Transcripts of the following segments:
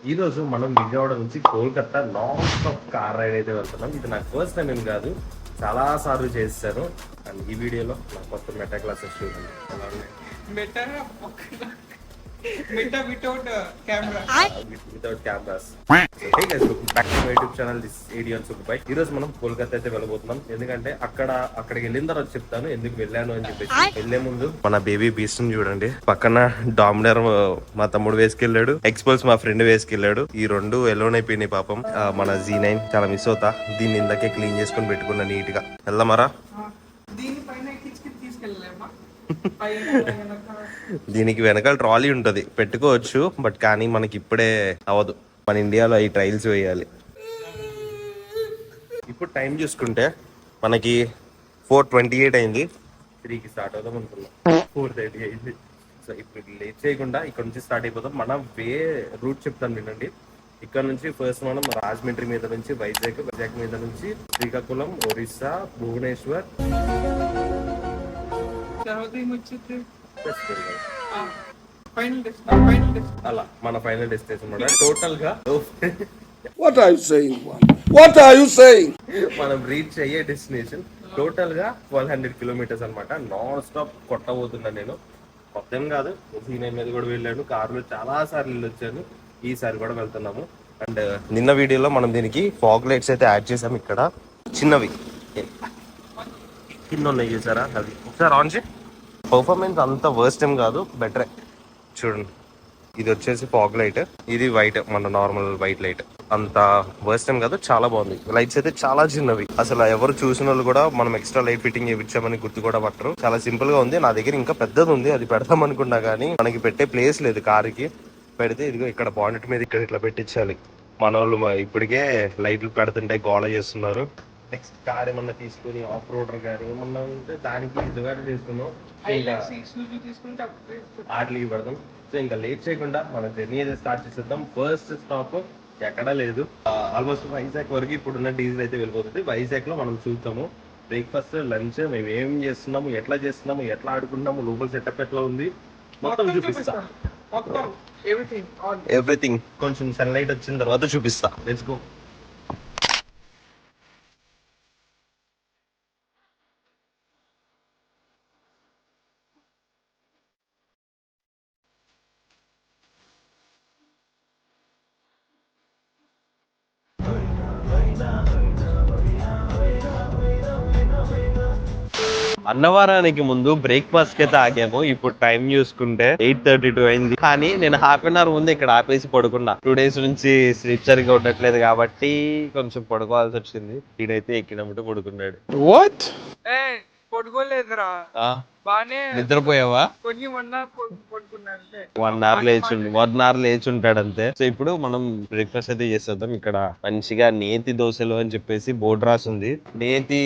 ఈ రోజు మనం విజయవాడ నుంచి Kolkata non stop car ride అయితే వెళ్తున్నాం. ఇది నాకు ఫస్ట్ టైం ఏం కాదు, చాలా సార్లు చేశాను. అండ్ ఈ వీడియోలో నా కొత్త మెటా క్లాసెస్ చూడండి ఎలా ఉన్నాయి. without camera. Without cameras. So, hey guys, welcome back to my YouTube channel. This is AD on Super Bike. ఈ రోజు మనం కోల్కతా అయితే వెళ్ళబోతున్నాం. ఎందుకంటే అక్కడికి వెళ్ళిన తర్వాత చెప్తాను ఎందుకు వెళ్ళాను అని చెప్పేసి. వెళ్లే ముందు మన బేబీ బీస్ట్ చూడండి. పక్కన డామినర్ మా తమ్ముడు వేసుకెళ్ళాడు, ఎక్స్పల్స్ మా ఫ్రెండ్ వేసుకెళ్ళాడు. ఈ రెండు ఎలోన్ అయిపోయినాయి పాపం. మన Z9 చాలా మిస్ అవుతా. దీన్ని ఇందాకే క్లీన్ చేసుకొని పెట్టుకున్నా నీట్ గా. వెళ్దామరా? దీనికి వెనకాల ట్రాలీ ఉంటది, పెట్టుకోవచ్చు. బట్ కానీ మనకి ఇప్పుడే అవ్వదు. మన ఇండియాలో ఈ ట్రైల్స్ వేయాలి. ఇప్పుడు టైం చూసుకుంటే మనకి 4:28 అయింది. 3కి స్టార్ట్ అవుదాం అనుకున్నాం, 4:30 అయింది. సో ఇప్పుడు లేట్ చేయకుండా ఇక్కడ నుంచి స్టార్ట్ అయిపోతాం. మనం రూట్ చెప్తాను వినండి. ఇక్కడ నుంచి ఫస్ట్ మనం రాజమండ్రి మీద నుంచి వైజాగ్ మీద నుంచి శ్రీకాకుళం, ఒరిస్సా, భువనేశ్వర్, అలా మన ఫైనల్ డెస్టినేషన్ టోటల్ గా. మనం రీచ్ అయ్యే డెస్టినేషన్ టోటల్ గా 1200 కిలోమీటర్స్ అనమాట. నాన్ స్టాప్ కొట్టబోతున్నా నేను. మొత్తం కాదు, Z9 మీద కూడా వెళ్ళాను, కార్లో చాలా సార్లు వెళ్ళొచ్చాను. ఈసారి కూడా వెళ్తున్నాము. అండ్ నిన్న వీడియోలో మనం దీనికి ఫాగ్ లైట్స్ అయితే యాడ్ చేసాము. ఇక్కడ చిన్నవి కింద ఉన్నాయి చూసారా, అవి ఒకసారి ఆన్ చేయి. పర్ఫార్మెన్స్ అంత వర్స్ట్ ఏం కాదు, బెటరే. చూడండి, ఇది వచ్చేసి ఫాగ్ లైట్, ఇది వైట్, మన నార్మల్ వైట్ లైట్. అంత వర్స్ట్ ఏం కాదు, చాలా బాగుంది. లైట్స్ అయితే చాలా చిన్నవి, అసలు ఎవరు చూసిన వాళ్ళు కూడా మనం ఎక్స్ట్రా లైట్ ఫిట్టింగ్ చేయించామని గుర్తు కూడా పట్టరు. చాలా సింపుల్ గా ఉంది. నా దగ్గర ఇంకా పెద్దది ఉంది, అది పెడదాం అనుకున్నా కానీ మనకి పెట్టే ప్లేస్ లేదు. కారుకి పెడితే ఇదిగో ఇక్కడ బాండెట్ మీద ఇక్కడ ఇట్లా పెట్టించాలి. మన వాళ్ళు ఇప్పటికే లైట్లు పెడుతుంటే గోళ చేస్తున్నారు. నెక్స్ట్ కార్ ఏమన్నా తీసుకుని ఆఫ్ రోడర్ గానీ ఏమన్నా ఉంటే దానికి ఇదిగా తీసుకున్నాం, ఆటలకి పెడదాం. సో ఇంకా లేట్ చేయకుండా మన జర్నీ అయితే స్టార్ట్ చేసేద్దాం. ఫస్ట్ స్టాప్ ఎక్కడా లేదు, ఆల్మోస్ట్ వైజాగ్ వరకు ఇప్పుడున్న డీజిల్ అయితే వెళ్ళిపోతుంది. వైజాగ్ లో మనం చూస్తాము బ్రేక్ఫాస్ట్, లంచ్, మేము ఏం చేస్తున్నాము, ఎట్లా చేస్తున్నాము, ఎట్లా ఆడుకుంటున్నాము, లోపల సెటప్ ఎట్లా ఉంది మొత్తం చూపిస్తా. ఎవ్రీథింగ్ కొంచెం సన్లైట్ వచ్చిన తర్వాత చూపిస్తా. Let's go. అన్నవరానికి ముందు బ్రేక్ఫాస్ట్ అయితే ఆగాము. ఇప్పుడు టైం చూసుకుంటే 8:32 అయింది. కానీ నేను హాఫ్ అన్ అవర్ ముందు ఇక్కడ ఆపేసి పడుకున్నా. 2 days నుంచి స్లీప్ సరిగ్గా ఉండట్లేదు కాబట్టి కొంచెం పడుకోవాల్సి వచ్చింది. ఈడైతే ఎక్కినప్పుడు పడుకున్నాడు. వాట్? పడుకోలేదురా, బానే నిద్రపోయావా? కొన్ని 1 hour లేచి ఉంటాడు అంతే. సో ఇప్పుడు మనం బ్రేక్ఫాస్ట్ అయితే చేసేద్దాం. ఇక్కడ మంచిగా నేతి దోశలు అని చెప్పేసి బోర్డు రాసింది, నేతి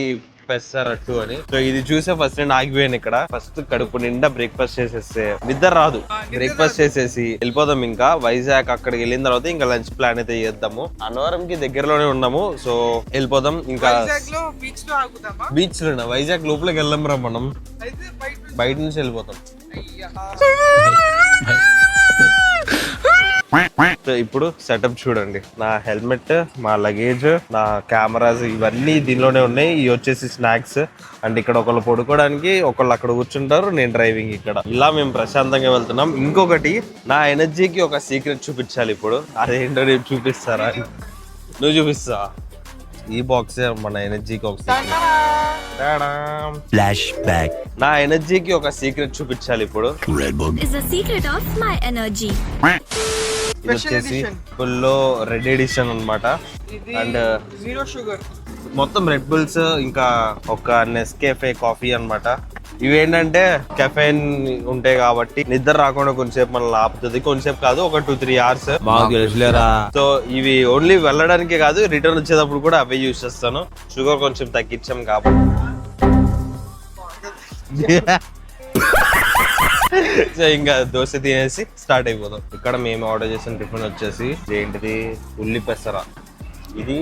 పెసరట్టు అని. సో ఇది చూసే ఫస్ట్ నేను ఆగిపోయాను. ఇక్కడ ఫస్ట్ కడుపు నిండా బ్రేక్ఫాస్ట్ చేసేస్తే నిద్ర రాదు. బ్రేక్ఫాస్ట్ చేసేసి వెళ్ళిపోదాం. ఇంకా వైజాగ్ అక్కడికి వెళ్ళిన తర్వాత ఇంకా లంచ్ ప్లాన్ అయితే చేద్దాము. అన్నవరం కి దగ్గరలోనే ఉన్నాము, సో వెళ్ళిపోదాం. ఇంకా బీచ్ లోనా? వైజాగ్ లోపలికి వెళ్ళాం రా మనం, బయట నుంచి వెళ్ళిపోతాం. సో ఇప్పుడు సెటప్ చూడండి. నా హెల్మెట్, మా లగేజ్, నా కెమెరాస్ ఇవన్నీ దీనిలోనే ఉన్నాయి. ఇవి వచ్చేసి స్నాక్స్. అండ్ ఇక్కడ ఒకళ్ళు పడుకోవడానికి, ఒకళ్ళు అక్కడ కూర్చుంటారు, నేను డ్రైవింగ్. ఇక్కడ ఇలా మేము ప్రశాంతంగా వెళ్తున్నాం. ఇంకొకటి, నా ఎనర్జీకి ఒక సీక్రెట్ చూపించాలి ఇప్పుడు. అదేంటో రేపు చూపిస్తారా? నువ్వు చూపిస్తా. ఈ బాక్స్ మన ఎనర్జీకి ఒక ఫ్లాష్ బ్యాక్. నా ఎనర్జీకి ఒక సీక్రెట్ చూపించాలి ఇప్పుడు. ఇది వచ్చేసి ఫుల్ రెడ్ ఎడిషన్ అన్నమాట. అండ్ జీరో షుగర్, మొత్తం రెడ్ బుల్స్, ఇంకా ఒక నెస్కేఫే కాఫీ అన్నమాట. ఇవేంటంటే కెఫెయిన్ ఉంటాయి కాబట్టి నిద్ర రాకుండా కొంచెంసేపు మనల్ని ఆపుతుంది. కొంచెంసేపు కాదు, ఒక 2-3 hours. సో ఇవి ఓన్లీ వెళ్ళడానికే కాదు, రిటర్న్ వచ్చేటప్పుడు కూడా అవే యూజ్ చేస్తాను. షుగర్ కొంచెం తగ్గించాం కాబట్టి. సో ఇంకా దోశ తినేసి స్టార్ట్ అయిపోదాం. ఇక్కడ మేము ఆర్డర్ చేసిన టిఫిన్ వచ్చేసి ఏంటిది, ఉల్లి పెసర. ఇది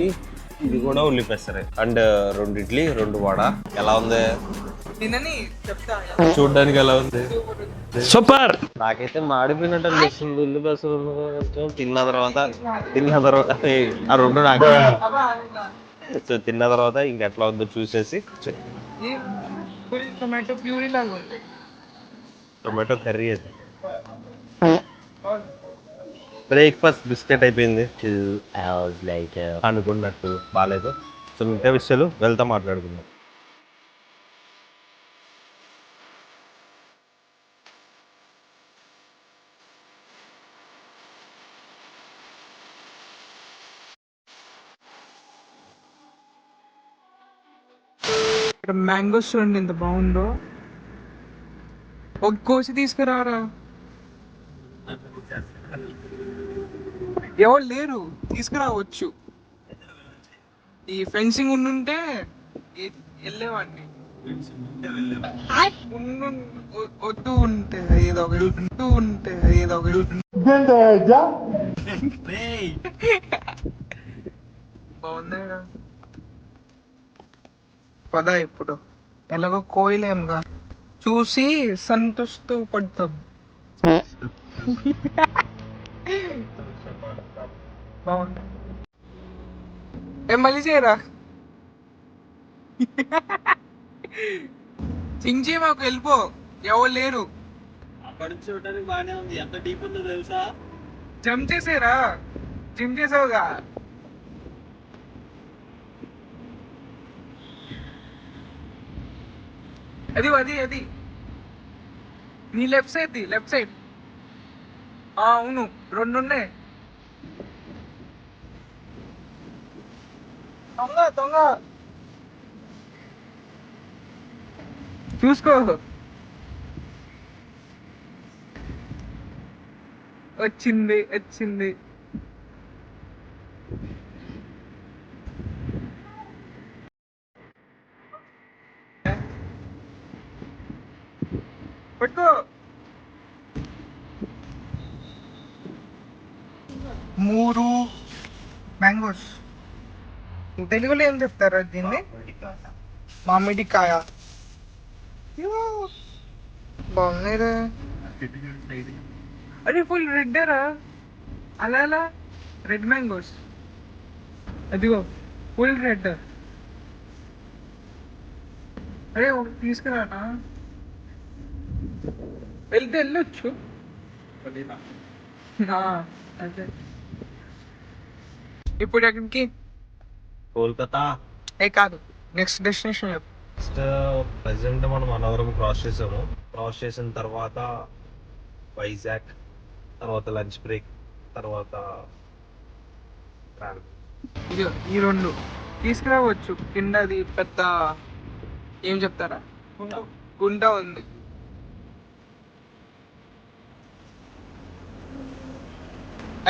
కూడా ఉల్లి పెసరే. అండ్ 2 ఇడ్లీ, 2 వడ. ఎలా ఉంది? తినని చెప్తా చూడడానికి ఎలా ఉంది? సూపర్. నాకైతే మాడిపోయినట్టు అనిపిస్తుంది ఉల్లి బస్సు. తిన్న తర్వాత ఆ రెండు నాకు. సో తిన్న తర్వాత ఇంకెట్లా ఉందో చూసేసి ఫుల్ టొమాటో ప్యూరీ లాగా ఉంది. టొమాటో కర్రీ అది. బ్రేక్ఫాస్ట్ బిస్కెట్ అయిపోయింది. 2 hours later అనుకున్నట్టు బాగాలేదు. సో మిగతా విషయాలు వెళ్తా మాట్లాడుకుందాం. ఇక్కడ మ్యాంగోస్ చూడండి ఎంత బాగుందో. ఒక కోసి తీసుకురారా. ఎవరు లేరు, తీసుకురావచ్చు. ఈ ఫెన్సింగ్ ఉండుంటే వెళ్ళేవాడిని. వద్దు ఉంటే ఏదో ఒకటి బాగుంది కదా. పద ఇప్పుడు ఎలాగో కోయలేముగా, చూసి సంతోషతో పడతాం. బాగుంది. మళ్ళీ చేయరా. చించి మాకు వెళ్ళిపో, ఎవరు లేరు. చూడడానికి బానే ఉంది. ఎంత డీప్ ఉందో తెలుసా? జంప్ చేసేరా, జిమ్ చేసావుగా. అది నీ లెఫ్ట్ సైడ్. అవును, రెండు ఉన్నాయి. దొంగ చూసుకో. వచ్చింది. పట్టుకో. 3 మ్యాంగోస్. తెలుగులో ఏం చెప్తారా దీన్ని? మామిడికాయ. బాగున్నాయిరా. అరే ఫుల్ రెడ్ రా. అలా రెడ్ మ్యాంగోస్. అదిగో ఫుల్ రెడ్. అరే ఒకటి తీసుకురానా, వెళ్ళొచ్చు. అదే ఇప్పుడు ఎక్కడికి? కోల్కతా. కాదు, నెక్స్ట్ డెస్టినేషన్ చెప్పు. నెక్స్ట్ ప్రెసెంట్ మనం అనవరం క్రాస్ చేసాము. క్రాస్ చేసిన తర్వాత వైజాగ్, తర్వాత లంచ్ బ్రేక్, తర్వాత ఇదిగో ఈ రెండు తీసుకురావచ్చు. కిందది పెద్ద ఏం చెప్తారా, గుంట ఉంది.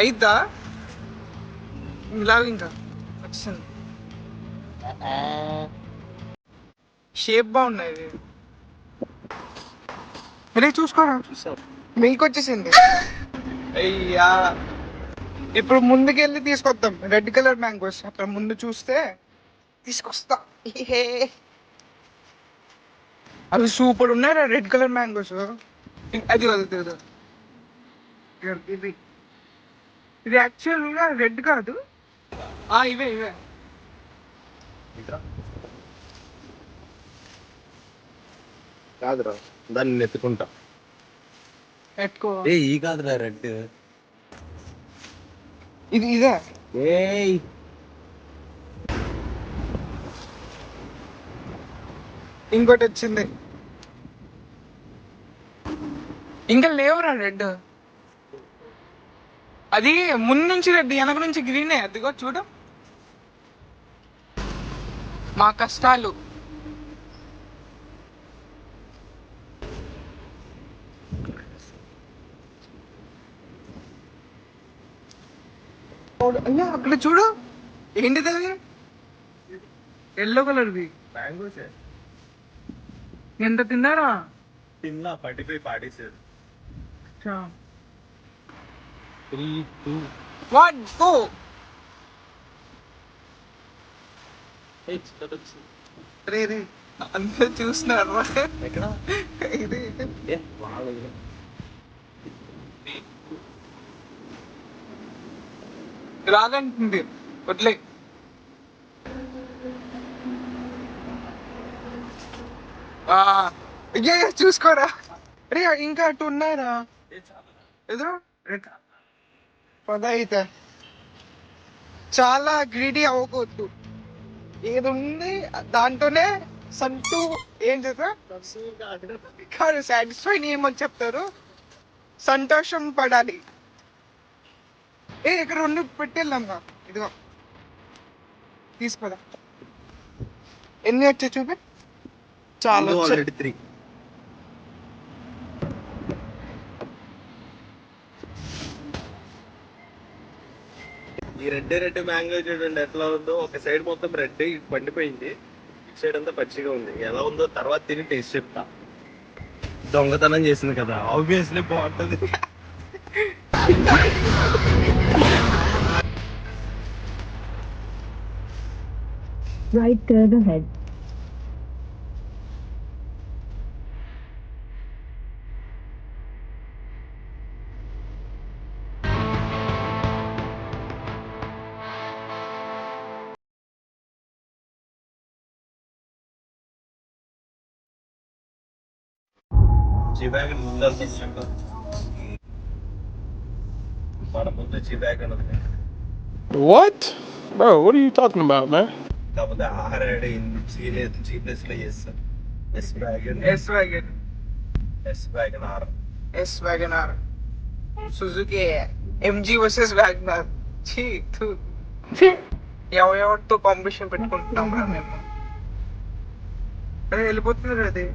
అయిద్దా ఇలాగ ఇంకా వచ్చింది. షేప్ బాగున్నాయి. అరే చూసుకోరా, మీకు వచ్చేసింది. అయ్యా ఇప్పుడు ముందుకెళ్ళి తీసుకొద్దాం. రెడ్ కలర్ మ్యాంగోస్ అక్కడ ముందు చూస్తే తీసుకొస్తా. అవి సూపర్ ఉన్నారా రెడ్ కలర్ మ్యాంగోస్. అది వదులుతుంది. ఇది యాక్చువల్గా రెడ్ కాదు. ఇవే కాదురా, దాన్ని ఎత్తుకుంటా. పెట్టుకో. ఈ కాదురా రెడ్. ఇదే. ఇంకోటి వచ్చింది. ఇంకా లేవురా రెడ్. అది ముందు నుంచి రెడ్, వెనక నుంచి గ్రీనే. అదిగో చూడు, మా కష్టాలు. అయ్యా అక్కడ చూడు, ఏంటిది అది? ఎల్లో కలర్ది మ్యాంగోస్ ఎంత తిన్నారా? తిన్నా, 45 పాడేసారు. 3, 2. 1 2 రే రే అందరూ చూస్తున్నారు ఎక్కడ ఇది రాదంటుంది వదిలే. అయ్యా చూసుకోరా రే, ఇంకా అటు ఉన్నారా ఏదో పద అయితే. చాలా గ్రీడీ అవ్వకూడదు, ఏది ఉంది దాంతోనే సంతూ ఏం చేస్తా కాదు, సాటిస్ఫై ఏమని చెప్తారు, సంతోషం పడాలి. ఇక్కడ రెండు పెట్టేళ్ళమ్మా, ఇదిగో తీసుకోదా. ఎన్ని వచ్చాయి చూపి. చాలా వచ్చాయి. 3 ఈ రెడ్ మ్యాంగో చూడండి ఎట్లా ఉందో. ఒక సైడ్ మొత్తం రెడ్ పండిపోయింది, ఇటు సైడ్ అంతా పచ్చిగా ఉంది. ఎలా ఉందో తర్వాత తిని టేస్ట్ చెప్తా. దొంగతనం చేసింది కదా, ఆబ్వియస్లీ బాగుంటది. Right turn ahead. జీవాగన్ ముందు మన ముందు జీవాగన్ ఉంది. What? Bro, what are you talking about, man? కాకపోతే ఆర్ఐడ్ చేయలేదు, జీప్లెస్ లో చేస్తారు. Yes wagon yes Wagon R. Yes Wagon R Suzuki MG versus Wagon R. ఎవరితో కాంపిటీషన్ పెట్టుకుంటున్నాం రా మేము. అరే వెళ్ళిపోతుంది అది.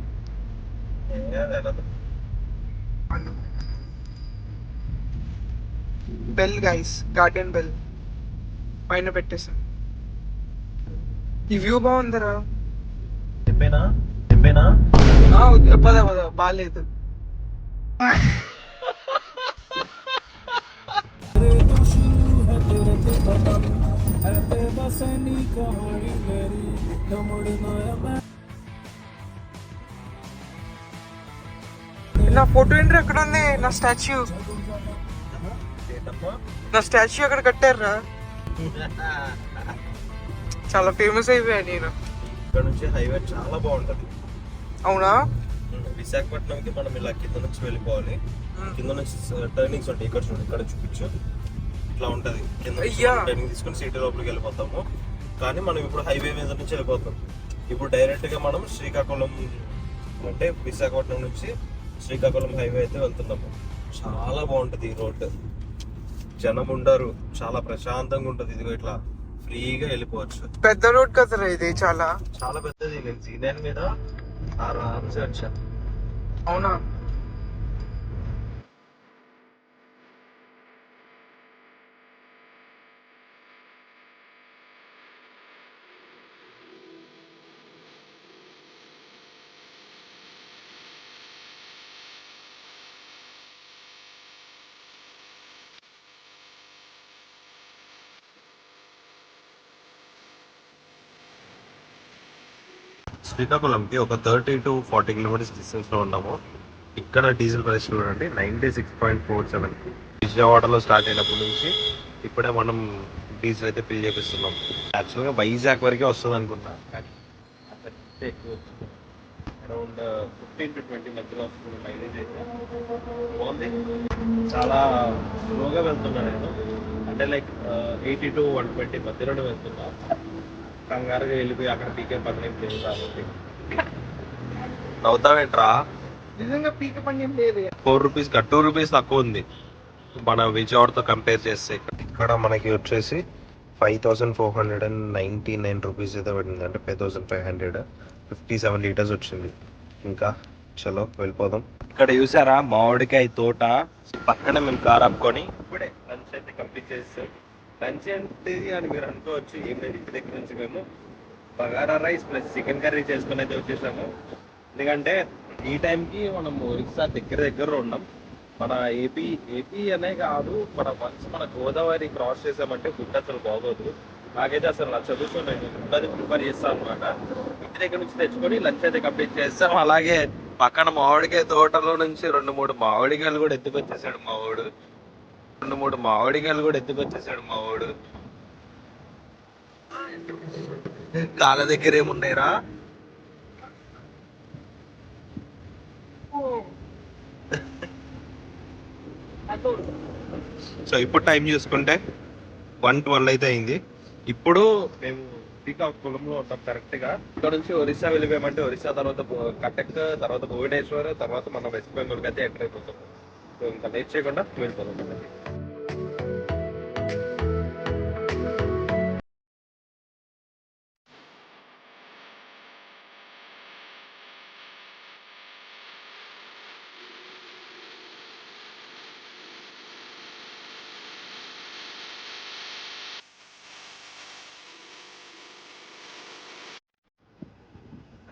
బెల్ గైస్, గార్డెన్ బెల్ పైన పెట్టేసాం. ఈ వ్యూ బాగుందిరా. చెప్పేనా పద పద, బాగాలేదు. నా ఫోటో ఏంటి ఎక్కడ ఉంది, నా స్టాచ్యూ అక్కడ కట్టారా. చాలా ఫేమస్ అయిపోయా నేను. ఇక్కడ నుంచి హైవే చాలా బాగుంటది. అవునా? విశాఖపట్నంకి మనం ఇలా కింద నుంచి వెళ్ళిపోవాలి. కింద నుంచి టర్నింగ్స్ ఉంటాయి. ఇక్కడ చూడండి, ఇక్కడ చూపించు. ఇట్లా ఉంటది. కింద టర్నింగ్ తీసుకొని సిటీ లోపలికి వెళ్ళిపోతాము. కానీ మనం ఇప్పుడు హైవే మీద నుంచి వెళ్ళిపోతాం. ఇప్పుడు డైరెక్ట్ గా మనం శ్రీకాకుళం, అంటే విశాఖపట్నం నుంచి శ్రీకాకుళం హైవే అయితే వెళ్తున్నాము. చాలా బాగుంటది ఈ రోడ్, జనం ఉండరు, చాలా ప్రశాంతంగా ఉంటది. ఇదిగో ఇట్లా ఫ్రీగా వెళ్ళిపోవచ్చు. పెద్ద రోడ్ కదరా ఇది, చాలా చాలా పెద్దది. నేను సీనియర్ మీద ఆరామ్సే వచ్చా. అవునా? శ్రీకాకుళంకి ఒక 30 to 40 కిలోమీటర్స్ డిస్టెన్స్ లో ఉన్నాము. ఇక్కడ డీజిల్ ప్రైస్ చూడండి 96.47. విజయవాడలో స్టార్ట్ అయినప్పటి నుంచి ఇప్పుడే మనం డీజిల్ అయితే ఫిల్ చేపిస్తున్నాం. యాక్చువల్గా వైజాగ్ వరకే వస్తుంది అనుకున్నా, అరౌండ్ 15 to 20 మధ్యలో వస్తుంది మైలేజ్ అయితే. బాగుంది, చాలా స్లోగా వెళ్తున్నా నేను. అంటే లైక్ 80 to 120 మధ్యలోనే వెళ్తున్నా. కంగారుగా వెళ్ళిపోయి అక్కడ పీకే పక్కన లేదు కాబట్టి. నవ్వుతావేంట్రా? నిజంగా పీక పని ఏం లేదు. 4 రూపీస్ 2 రూపీస్ తక్కువ ఉంది మన విజయవాడతో కంపేర్ చేస్తే. ఇక్కడ మనకి వచ్చేసి 5499 రూపీస్ అయితే పడింది, అంటే 5500. 57 లీటర్స్ వచ్చింది. ఇంకా చలో వెళ్ళిపోదాం. ఇక్కడ చూసారా మామిడికాయ తోట పక్కన మేము కార్ ఆపుకొని ఇప్పుడే లంచ్ అయితే కంప్లీట్ చేస్తాం. లంచ్ ఏంటి అని మీరు అనుకోవచ్చు. ఏంటంటే ఇంటి దగ్గర నుంచి మేము bagara rice plus chicken curry చేసుకుని అయితే వచ్చేసాము. ఎందుకంటే ఈ టైంకి మనం ఒరిస్సా దగ్గర ఉన్నాం. మన ఏపీ అనే కాదు, మన గోదావరి క్రాస్ చేసామంటే ఫుడ్ అసలు బాగోదు. నాకైతే అసలు నచ్చదు. సో నేను ఉన్నది ప్రిఫర్ చేస్తాను అనమాట. ఇంటి దగ్గర నుంచి తెచ్చుకొని లంచ్ అయితే కంప్లీట్ చేస్తాం. అలాగే పక్కన మామిడికాయ తోటలో నుంచి 2-3 మామిడికాయలు కూడా ఎత్తుకొచ్చేసాడు మా వాడు. 2-3 మామిడికాయలు కూడా ఎత్తుకొచ్చేసాడు మా వాడు. కాళ్ళ దగ్గర ఏమున్నాయిరా? సో ఇప్పుడు టైం చూసుకుంటే 1:12 అయితే అయింది. ఇప్పుడు మేము పీకాక్ పొలంలో ఉంటాం కరెక్ట్ గా. ఇక్కడ నుంచి ఒరిస్సా వెళ్ళిపోయామంటే ఒరిస్సా తర్వాత కటక్, తర్వాత భువనేశ్వర్, తర్వాత మనం వెస్ట్ బెంగాల్ అయితే ఎంటర్ అయిపోతాం. సో ఇంకా లేట్ చేయకుండా వెళ్ళిపోతాం.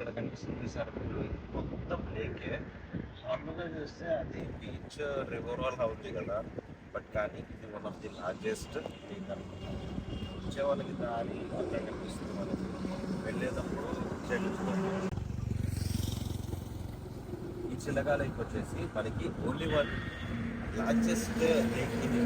ఇక్కడ కనిపిస్తుంది సార్ మొత్తం లేకే. నార్మల్గా చూస్తే అది బీచ్ రివర్ వల్ల ఉంది కదా, బట్ కానీ ఇది one of the largest lake అనమాట. వచ్చే వాళ్ళకి దారి అక్కడ కనిపిస్తుంది మనకి, వెళ్ళేటప్పుడు ఈ చిలకా లేక్ వచ్చేసి మనకి ఓన్లీ వన్ లార్జెస్ట్ లేక్ ఇది.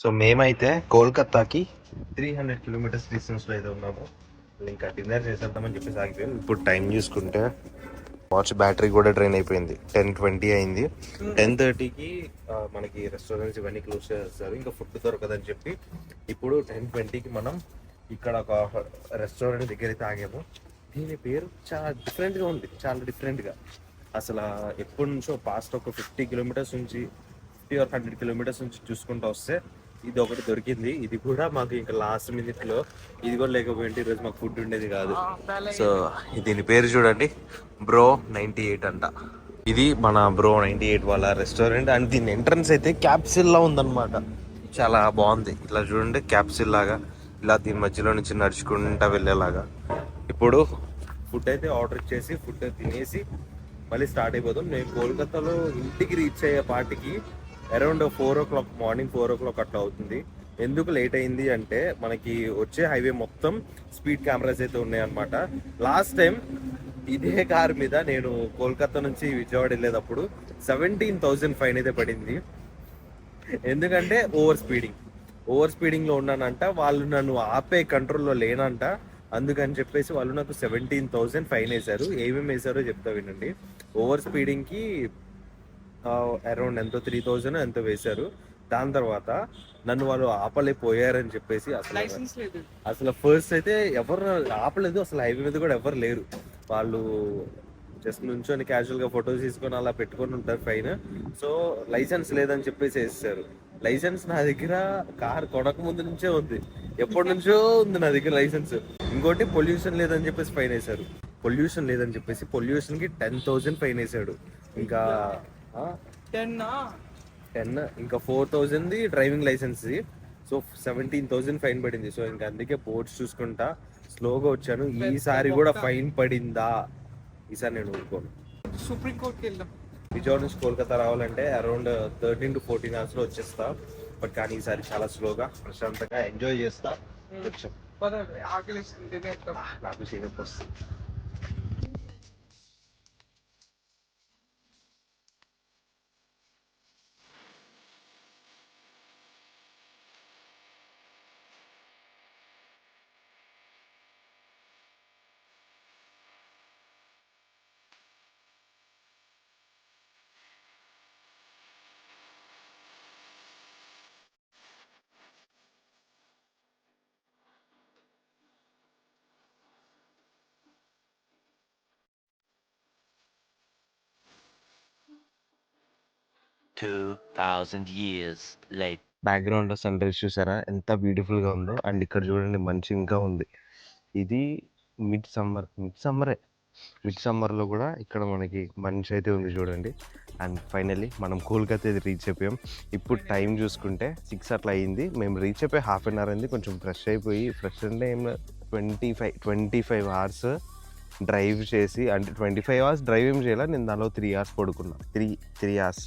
సో మేమైతే కోల్కతాకి 300 కిలోమీటర్స్ డిస్టెన్స్లో అయితే ఉన్నాము. ఇంకా డిన్నర్ చేసేద్దామని చెప్పేసి ఆగిపోయాం. ఇప్పుడు టైం చూసుకుంటే వాచ్ బ్యాటరీ కూడా డ్రైన్ అయిపోయింది. 10:20 అయింది. 10:30కి మనకి రెస్టారెంట్స్ ఇవన్నీ క్లోజ్ చేస్తారు, ఇంకా ఫుడ్ దొరకదని చెప్పి ఇప్పుడు 10:20కి మనం ఇక్కడ ఒక రెస్టారెంట్ దగ్గర అయితే ఆగాము. దీని పేరు చాలా డిఫరెంట్గా ఉంది, చాలా డిఫరెంట్గా. అసలు ఎప్పటి నుంచో పాస్ట్ ఒక 50 కిలోమీటర్స్ నుంచి 50 or 100 కిలోమీటర్స్ నుంచి చూసుకుంటూ వస్తే ఇది ఒకటి దొరికింది. ఇది కూడా మాకు ఇంకా లాస్ట్ మినిట్లో, ఇది కూడా లేకపోయింటే ఈరోజు మాకు ఫుడ్ ఉండేది కాదు. సో దీని పేరు చూడండి, బ్రో 98 అంట. ఇది మన బ్రో 98 వాళ్ళ రెస్టారెంట్. అండ్ దీని ఎంట్రన్స్ అయితే క్యాప్సిల్ లా ఉందన్నమాట. చాలా బాగుంది. ఇట్లా చూడండి, క్యాప్సిల్ లాగా ఇలా దీని మధ్యలో నుంచి నడుచుకుంటా వెళ్ళేలాగా. ఇప్పుడు ఫుడ్ అయితే ఆర్డర్ ఇచ్చేసి ఫుడ్ తినేసి మళ్ళీ స్టార్ట్ అయిపోతాం. నేను కోల్కతాలో ఇంటికి రీచ్ అయ్యే పాటికి అరౌండ్ 4 o'clock, మార్నింగ్ 4 o'clock అట్లా అవుతుంది. ఎందుకు లేట్ అయింది అంటే మనకి వచ్చే హైవే మొత్తం స్పీడ్ కెమెరాస్ అయితే ఉన్నాయన్నమాట. లాస్ట్ టైం ఇదే కార్ మీద నేను కోల్కతా నుంచి విజయవాడ వెళ్ళేటప్పుడు 17,000 ఫైన్ అయితే పడింది. ఎందుకంటే ఓవర్ స్పీడింగ్ లో ఉన్నానంట. వాళ్ళు నన్ను ఆపే కంట్రోల్లో లేనంట. అందుకని చెప్పేసి వాళ్ళు నాకు 17,000 ఫైన్ వేశారు. ఏమేమి వేశారో చెప్తా వినండి. ఓవర్ స్పీడింగ్ కి అరౌండ్ ఎంతో 3,000 ఎంతో వేశారు. దాని తర్వాత నన్ను వాళ్ళు ఆపలేకపోయారని చెప్పేసి అసలు ఫస్ట్ అయితే ఎవరు ఆపలేదు. అసలు హైవే మీద కూడా ఎవరు లేరు. వాళ్ళు జస్ట్ నుంచొని క్యాజువల్ గా ఫొటోస్ తీసుకొని అలా పెట్టుకొని ఉంటారు ఫైన్. సో లైసెన్స్ లేదని చెప్పేసి వేస్తారు. లైసెన్స్ నా దగ్గర కార్ కొనక ముందు నుంచే ఉంది, ఎప్పటి నుంచో ఉంది నా దగ్గర లైసెన్స్. ఇంకోటి పొల్యూషన్ లేదని చెప్పేసి ఫైన్ వేశారు. పొల్యూషన్ కి 10,000 ఫైన్ వేసాడు. ఇంకా 10 ఇంకా 4,000 డ్రైవింగ్ లైసెన్స్. సో 17,000 ఫైన్ పడింది. సో ఇంకా అందుకే బోర్డ్స్ చూసుకుంటా స్లోగా వచ్చాను. ఈసారి కూడా ఫైన్ పడిందా, ఈసారి నేను ఊరుకోను. సుప్రీం కోర్టుకి వెళ్దాం. విజయవాడ నుంచి కోల్కతా రావాలంటే అరౌండ్ 13 to 14 hours లో వచ్చేస్తా. బట్ కానీ ఈసారి చాలా స్లోగా ప్రశాంతంగా ఎంజాయ్ చేస్తా. వచ్చాం. ఆకలి నాకు సీనప్ వస్తుంది. బ్యాక్గ్రౌండ్ లో సన్ రైజ్ చూసారా ఎంత బ్యూటిఫుల్ గా ఉందో. అండ్ ఇక్కడ చూడండి మంచి ఇంకా ఉంది. ఇది మిడ్ సమ్మరే. మిడ్ సమ్మర్లో కూడా ఇక్కడ మనకి మంచి అయితే ఉంది చూడండి. అండ్ ఫైనల్లీ మనం కోల్కతా రీచ్ అయిపోయాం. ఇప్పుడు టైం చూసుకుంటే 6 అట్లా అయింది. మేము రీచ్ అయిపోయి హాఫ్ అన్ అవర్ అయింది. కొంచెం ఫ్రెష్ అయిపోయి, ఫ్రెష్ అంటే ఏం 25 అవర్స్ డ్రైవ్ చేసి, అంటే 25 అవర్స్ డ్రైవ్ ఏం చేయాలి, నేను దానిలో 3 అవర్స్ పడుకున్నా. 3 అవర్స్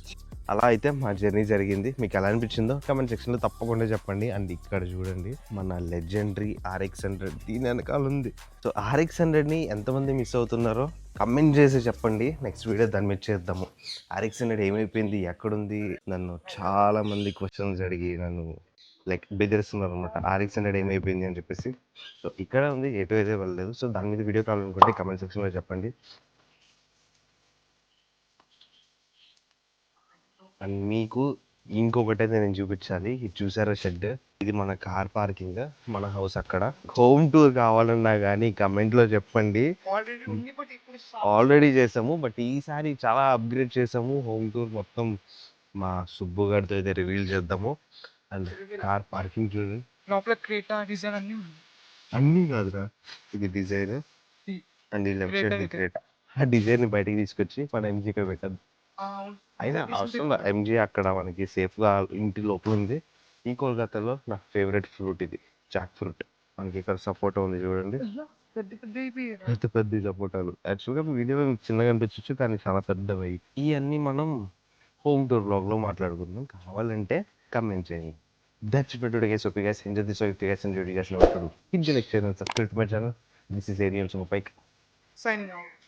అలా అయితే మా జర్నీ జరిగింది. మీకు ఎలా అనిపించిందో కామెంట్ సెక్షన్లో తప్పకుండా చెప్పండి. అండ్ ఇక్కడ చూడండి మన లెజెండరీ RX-100 దీని వెనకాల ఉంది. సో RX-100ని ఎంతమంది మిస్ అవుతున్నారో కమెంట్ చేసి చెప్పండి. నెక్స్ట్ వీడియో దాని మీద చేద్దాము. RX-100 ఏమైపోయింది, ఎక్కడుంది, నన్ను చాలా మంది క్వశ్చన్స్ అడిగి నన్ను లైక్ బెదిరిస్తున్నారు అనమాట. RX-100 ఏమైపోయింది అని చెప్పేసి. సో ఇక్కడ ఉంది, ఎటు అయితే వెళ్ళలేదు. సో దాని మీద వీడియో కావాలనుకుంటే కమెంట్ సెక్షన్లో చెప్పండి. అండ్ మీకు ఇంకొకటైతే నేను చూపించాలి. ఇది చూసారా షెడ్, ఇది మన కార్ పార్కింగ్, మన హౌస్ అక్కడ. హోమ్ టూర్ కావాలన్నా కానీ కమెంట్లో చెప్పండి. ఆల్రెడీ ఉంది బట్ ఇప్పుడు ఆల్రెడీ చేసాము, బట్ ఈసారి చాలా అప్గ్రేడ్ చేసాము. హోమ్ టూర్ మొత్తం మా సుబ్బు గారితో అయితే రివీల్ చేద్దాము. అండ్ కార్ పార్కింగ్ చూడండి, లోపల క్రేటా డిజైన్ అన్ని ఉంది. అన్నీ కాదురా, ఇది డిజైన్ అండ్ ఈ లెఫ్ట్ సైడ్ క్రియేట్. ఆ డిజైన్ బయటికి తీసుకొచ్చి మన ఎంజీకి పెట్టద్దు. అయినా అవసరం ఎంజీ అక్కడ మనకి సేఫ్గా ఇంటి లోపల ఉంది. ఈ కోల్కతాలో నా ఫేవరెట్ ఫ్రూట్ ఇది, జాక్ ఫ్రూట్. మనకి ఇక్కడ సపోటా ఉంది చూడండి, పెద్ద పెద్ద అయిపోయాయి. పెద్ద పెద్ద సపోటాలు. యాక్చువల్గా వీడియో చిన్నగా అనిపించవచ్చు కానీ చాలా పెద్దవి. ఇవన్నీ మనం హోమ్ టూర్ బ్లాగ్లో మాట్లాడుకుందాం. కావాలంటే కమెంట్ చేయండి. That's it for today guys. Hope you guys enjoyed this. If you guys enjoyed, you guys know what to do. Hit the like, share and subscribe to my channel. This is Ariel Sumapike. Signing out.